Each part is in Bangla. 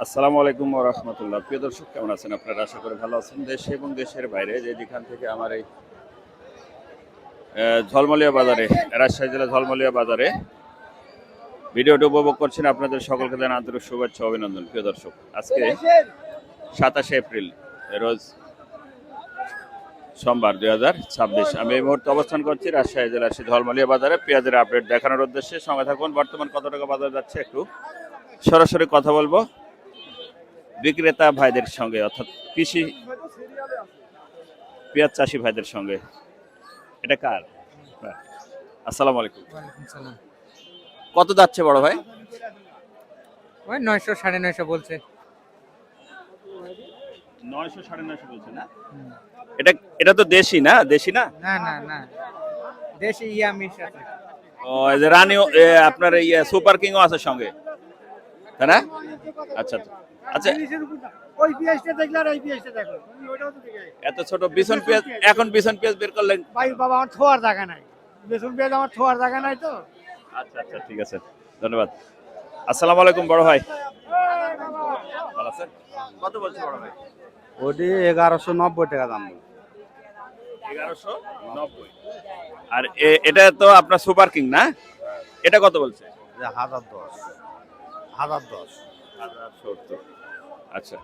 আসসালামু আলাইকুম ওয়া রাহমাতুল্লাহ। প্রিয় দর্শক, কেমন আছেন আপনারা? আশা করি ভালো আছেন। দেশে এবং দেশের বাইরে যেখান থেকে আমার এই ঝলমলিয়া বাজারে, রাজশাহী জেলা ঝলমলিয়া বাজারে ভিডিওটি উপভোগ করছেন, আপনাদের সকলকে জানাই আন্তরিক শুভেচ্ছা ও অভিনন্দন। প্রিয় দর্শক, আজকে 27 এপ্রিল রোজ সোমবার 2026। আমি এই মুহূর্তে অবস্থান করছি রাজশাহী জেলার সেই ঝলমলিয়া বাজারে পেঁয়াজের আপডেট দেখানোর উদ্দেশ্যে। সঙ্গে থাকুন। বর্তমান কত টাকা বাজার যাচ্ছে একটু সরাসরি কথা বলবো বিক্রেতা ভাইদের সঙ্গে, অর্থাৎ কৃষি পেঁয়াজ চাষি ভাইদের সঙ্গে। এটা কার? আসসালামু আলাইকুম। ওয়ালাইকুম সালাম। কত যাচ্ছে বড় ভাই? ওই 900 950 বলছে। 900 950 বলছে না? এটা এটা তো দেশি না? দেশি না? না না না, দেশি ইয়ামির সাথে। ও, এই যে রানী আপনার সুপার কিংও আছে সঙ্গে, তাই না? আচ্ছা আচ্ছা। ওই পেঁয়াজটা দেখলে আর এই পেঁয়াজটা দেখো, তুমি ওটাও তো দেখে। এত ছোট বিছন পেঁয়াজ, এখন বিছন পেঁয়াজ বের করলেন? ভাই বাবা, আমার ছোঁয়ার জায়গা নাই, বেসন পেঁয়াজ আমার ছোঁয়ার জায়গা নাই তো। আচ্ছা আচ্ছা, ঠিক আছে, ধন্যবাদ। আসসালামু আলাইকুম বড় ভাই, ভালো আছেন? কত বলছে বড় ভাই? ওটি 1190 টাকা দাম। 1190। আর এটা তো আপনার সুপার কিং না? এটা কত বলছে? 1010 1010 1070। আচ্ছা,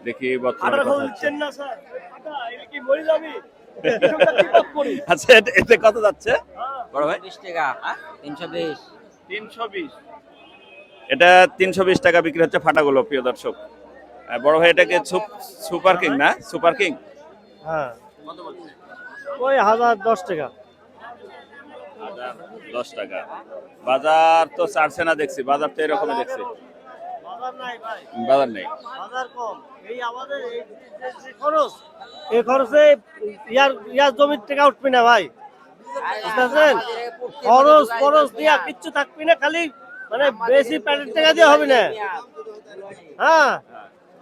দেখি বর্তমানে কত হচ্ছে। না স্যার, এটা কি মরে যাবে? আচ্ছা, এতে কত যাচ্ছে বড় ভাই? 20 টাকা, 320। 320। এটা 320 টাকা বিক্রি হচ্ছে ফাটাগুলো। প্রিয় দর্শক, বড় ভাই এটাকে সুপার কিং না? সুপার কিং হ্যাঁ, কত বলছে? ওই 1010 টাকা। 1010 টাকা। বাজার তো ছাড়ছে না দেখছি, বাজার তো এরকমই দেখছি। বাজার নাই ভাই, বাজার নেই, বাজার কম। এই আমাদের এই যে খরচ, এই খরচে ইয়ার জমির টাকা উঠবে না ভাই, বুঝতেছেন? খরচ দিয়া কিচ্ছু থাকবি না, খালি মানে বেশি প্যাকেট টাকা দিয়ে হবে না। হ্যাঁ,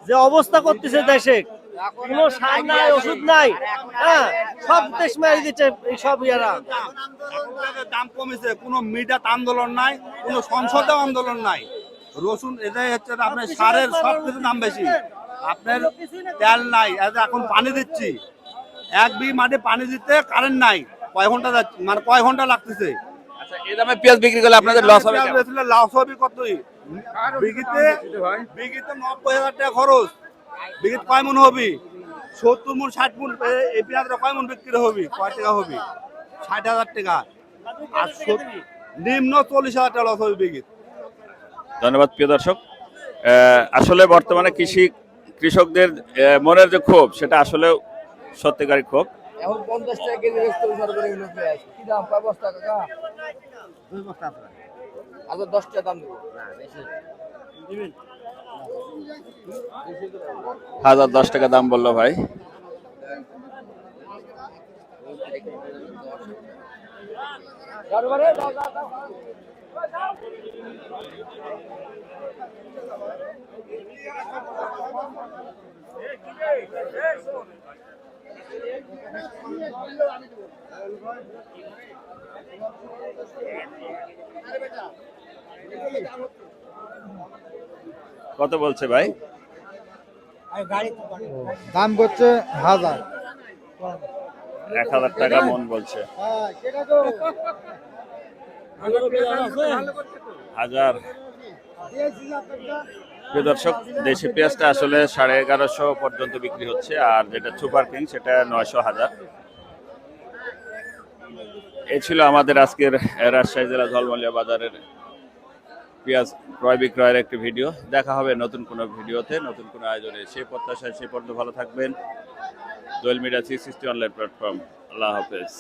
যে অবস্থা করতেছে দেশে, কোনো সার নাই, ওষুধ নাই। হ্যাঁ, সব দেশ মেরে দিচ্ছে এই সব ইয়ারা। দাম কমেছে, কোনো মিডিয়াত আন্দোলন নাই, কোনো সংসদে আন্দোলন নাই। রসুন এটাই হচ্ছে আপনার সারের সব কিছু দাম বেশি। আপনার তেল নাই, এখন পানি দিচ্ছি, 1 বিঘি মাঠে পানি দিতে কারেন্ট নাই। কয় ঘন্টা যাচ্ছে, মানে কয় ঘন্টা লাগতেছে। আচ্ছা, এই দামে পেঁয়াজ বিক্রি করলে আপনাদের লস হবে কেমন? লস হবে কতই? বিঘিতে 90,000 টাকা খরচ। বিঘিত কয় মন হবে? 70 মন 60 মন। এই পেঁয়াজটা কয় মন বিক্রি হবে? কয় টাকা হবে? 60,000 টাকা। আর নিম্ন 40,000 টাকা লস হবে বিঘিত। ধন্যবাদ। প্রিয় দর্শক, আসলে বর্তমানে কৃষকদের মনের যে ক্ষোভ, সেটা আসলে সত্যিকারই ক্ষোভ। এখন 50 টাকা কেজি বেচতে সরকারি হলো পেঁয়াজ। কি দাম? কয় বস্তা কাকা? 2 বস্তা আছে। আচ্ছা 10 টাকা দাম দেব। না, বেশি। 1010 টাকা দাম বললো ভাই। কত বলছে ভাই? দাম করছে 1000 টাকা মন বলছে। 1000। প্রিয় দর্শক, দেশি পেঁয়াজটা আসলে 1150 পর্যন্ত বিক্রি হচ্ছে, আর যেটা সুপার কিং সেটা 900 1000। এই ছিল আমাদের আজকের রাজশাহী জেলা ঝলমলিয়া বাজারের পেঁয়াজ ক্রয় বিক্রয়ের একটি ভিডিও। দেখা হবে নতুন কোনো ভিডিওতে, নতুন কোনো আয়োজনে। সেই প্রত্যাশায় সেই পর্যন্ত ভালো থাকবেন। দোয়েল মিডিয়া 360 অনলাইন প্ল্যাটফর্ম। আল্লাহ হাফেজ।